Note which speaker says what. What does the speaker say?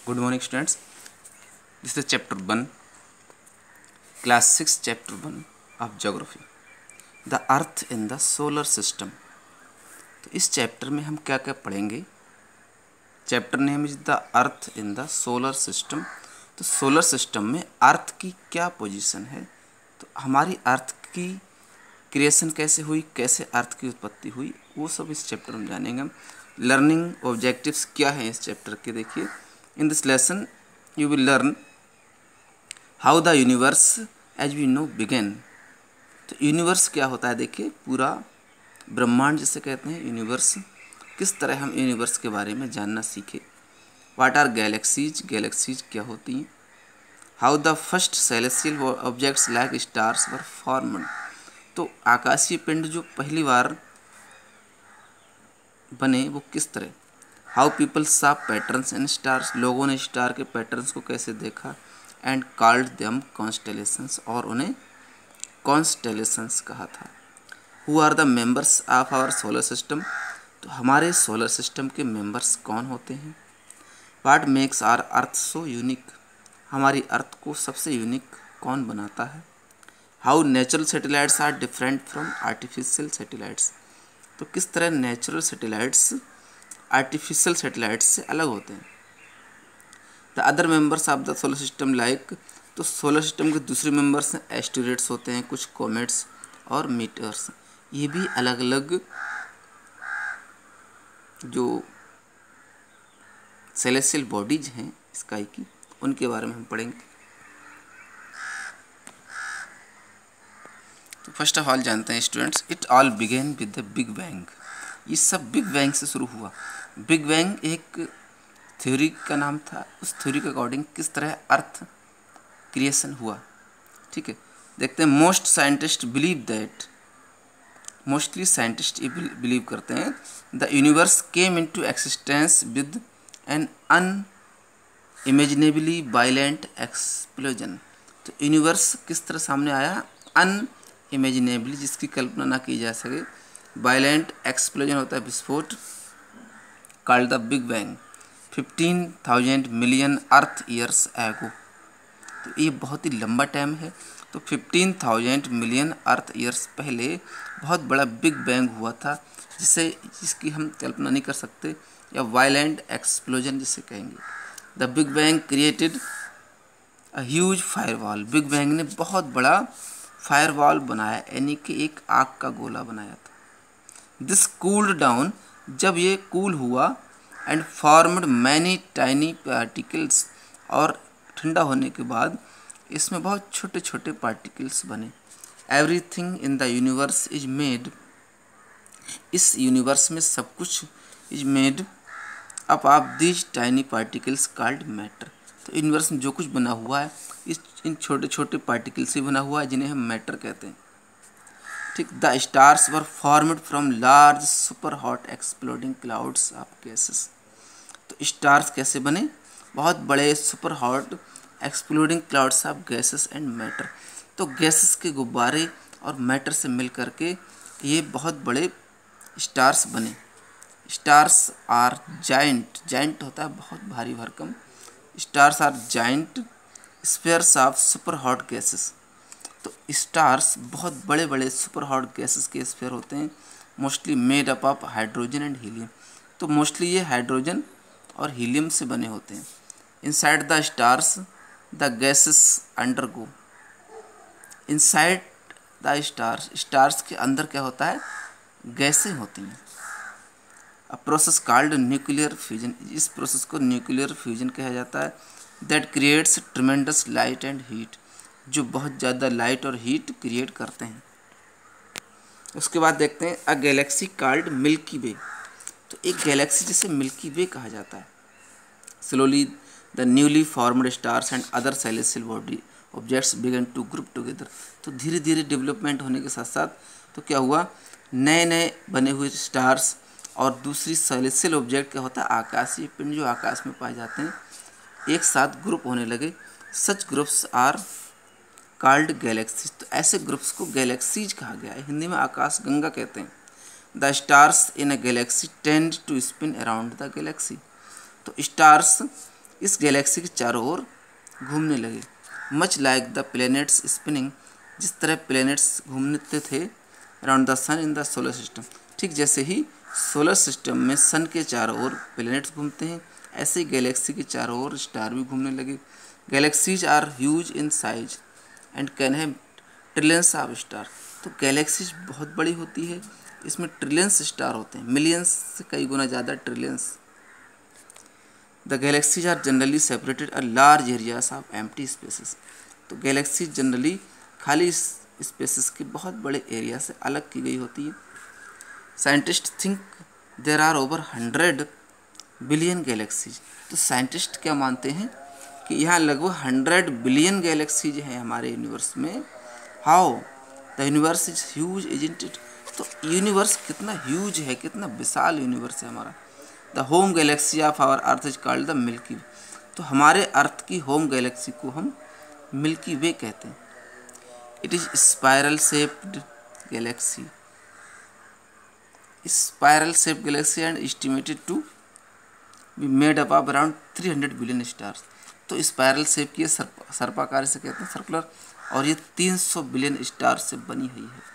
Speaker 1: Good morning, students. This is chapter 1, class 6, chapter 1 of geography. The earth in the solar system. तो इस chapter में हम क्या क्या पढ़ेंगे? Chapter name is the earth in the solar system. तो solar system में अर्थ की क्या पोजीशन है, तो हमारी अर्थ की क्रिएशन कैसे हुई, कैसे अर्थ की उत्पत्ति हुई, वो सब इस चैप्टर में जानेंगे. लर्निंग ऑब्जेक्टिव्स क्या है इस चैप्टर के, देखिए. In this lesson you will learn how the universe as we know began. तो यूनिवर्स क्या होता है, देखिए. पूरा ब्रह्मांड जिसे कहते हैं यूनिवर्स, किस तरह हम यूनिवर्स के बारे में जानना सीखे. व्हाट आर गैलेक्सीज, गैलेक्सीज क्या होती हैं. How the first celestial objects like stars were formed. तो आकाशीय पिंड जो पहली बार बने वो किस तरह. हाउ पीपल सा पैटर्न्स इन स्टार्स, लोगों ने स्टार के पैटर्न्स को कैसे देखा. एंड कॉल्ड देम कॉन्स्टेलेशंस, और उन्हें कॉन्स्टेलेशंस कहा था. Who are the members of our solar system. तो हमारे सोलर सिस्टम के मेंबर्स कौन होते हैं. What makes our earth so unique. हमारी अर्थ को सबसे यूनिक कौन बनाता है. How natural satellites are different from artificial satellites. तो किस तरह नेचुरल सैटेलाइट्स आर्टिफिशियल सैटेलाइट्स से अलग होते हैं. The other members of the solar system like. तो सोलर सिस्टम के दूसरे मेंबर्स हैं एस्टेरॉइड्स होते हैं, कुछ कॉमेट्स और मीटर्स. ये भी अलग अलग जो सेलेस्टियल बॉडीज हैं स्काई की, उनके बारे में हम पढ़ेंगे. तो फर्स्ट ऑफ ऑल जानते हैं students, it all begin with the big bang. ये सब बिग बैंग से शुरू हुआ. बिग बैंग एक थ्योरी का नाम था. उस थ्योरी के अकॉर्डिंग किस तरह अर्थ क्रिएशन हुआ, ठीक है. देखते हैं. Most scientist believe that, mostly scientist ये बिलीव करते हैं, the universe came into existence with an unimaginably violent explosion. तो यूनिवर्स किस तरह सामने आया, अनइमेजिनेबली, जिसकी कल्पना ना की जा सके. वायलेंट एक्सप्लोजन होता है विस्फोट, called the big bang. 15,000 million earth years ago. तो ये बहुत ही लंबा टाइम है. तो 15,000 मिलियन अर्थ ईयर्स पहले बहुत बड़ा बिग बैंग हुआ था, जिसकी हम कल्पना नहीं कर सकते, या वायलेंट एक्सप्लोजन जिसे कहेंगे. The big bang created a huge firewall. Big bang ने बहुत बड़ा फायरवॉल बनाया, यानी कि एक आग का गोला बनाया था. दिस कूल्ड डाउन, जब ये कूल हुआ, and formed many tiny particles, और ठंडा होने के बाद इसमें बहुत छोटे छोटे पार्टिकल्स बने. Everything in the universe is made, इस यूनिवर्स में सब कुछ is made up of these tiny particles called matter. तो यूनिवर्स में जो कुछ बना हुआ है इन छोटे छोटे पार्टिकल्स से बना हुआ है, जिन्हें हम मैटर कहते हैं, ठीक. The stars were formed from large super hot exploding clouds of gases. तो स्टार्स कैसे बने, बहुत बड़े super hot exploding clouds of gases and matter. तो गैसेस के गुब्बारे और मैटर से मिल करके ये बहुत बड़े स्टार्स बने. स्टार्स आर जाइंट, जाइंट होता है बहुत भारी भरकम. Stars are giant spheres of super hot gases. तो स्टार्स बहुत बड़े बड़े सुपर हॉट गैसेस के स्फीयर होते हैं, mostly made up of hydrogen and helium. तो मोस्टली ये हाइड्रोजन और हीलियम से बने होते हैं. Inside the stars the gases undergo, inside the stars, stars के अंदर क्या होता है, गैसें होती हैं. A process called nuclear fusion. इस प्रोसेस को न्यूक्लियर फ्यूजन कहा जाता है. That creates tremendous light and heat, जो बहुत ज़्यादा लाइट और हीट क्रिएट करते हैं. उसके बाद देखते हैं a galaxy called Milky Way. तो एक गैलेक्सी जिसे मिल्की वे कहा जाता है. Slowly the newly formed stars and other celestial body objects began to group together. तो धीरे धीरे डेवलपमेंट होने के साथ साथ तो क्या हुआ, नए नए बने हुए स्टार्स और दूसरी सेलेस्टियल ऑब्जेक्ट क्या होता है, आकाशीय पिंड जो आकाश में पाए जाते हैं, एक साथ ग्रुप होने लगे. सच ग्रुप्स आर कॉल्ड गैलेक्सीज. तो ऐसे ग्रुप्स को गैलेक्सीज कहा गया है. हिंदी में आकाश गंगा कहते हैं. The stars in a galaxy tend to spin around the galaxy. तो स्टार्स इस गैलेक्सी के चारों ओर घूमने लगे। Much like the planets spinning, जिस तरह प्लैनेट्स घूमते थे around the sun in the solar system, ठीक जैसे ही सोलर सिस्टम में सन के चारों ओर प्लैनेट्स घूमते हैं, ऐसे ही गैलेक्सी के चारों ओर स्टार भी घूमने लगे। Galaxies are huge in size and can have trillions of star. तो गैलेक्सीज बहुत बड़ी होती है, इसमें ट्रिलियंस स्टार होते हैं, मिलियंस से कई गुना ज़्यादा, trillions. The galaxies are generally separated a large areas of empty spaces. तो गैलेक्सी जनरली खाली स्पेसेस के बहुत बड़े एरिया से अलग की गई होती है। Scientist think there are over 100 billion galaxies. तो साइंटिस्ट क्या मानते हैं कि यहाँ लगभग 100 बिलियन गैलेक्सीज हैं हमारे यूनिवर्स में। How the universe is huge isn't it. तो यूनिवर्स कितना ह्यूज है, कितना विशाल यूनिवर्स है हमारा। The home galaxy of our earth is called the Milky Way. तो हमारे अर्थ की होम गैलेक्सी को हम मिल्की वे कहते हैं। It is spiral shaped galaxy, spiral shaped galaxy and estimated to be made up of around 300 billion stars. तो spiral shape की सर्पाकार से कहते हैं, सर्कुलर, और ये 300 बिलियन स्टार से बनी हुई है।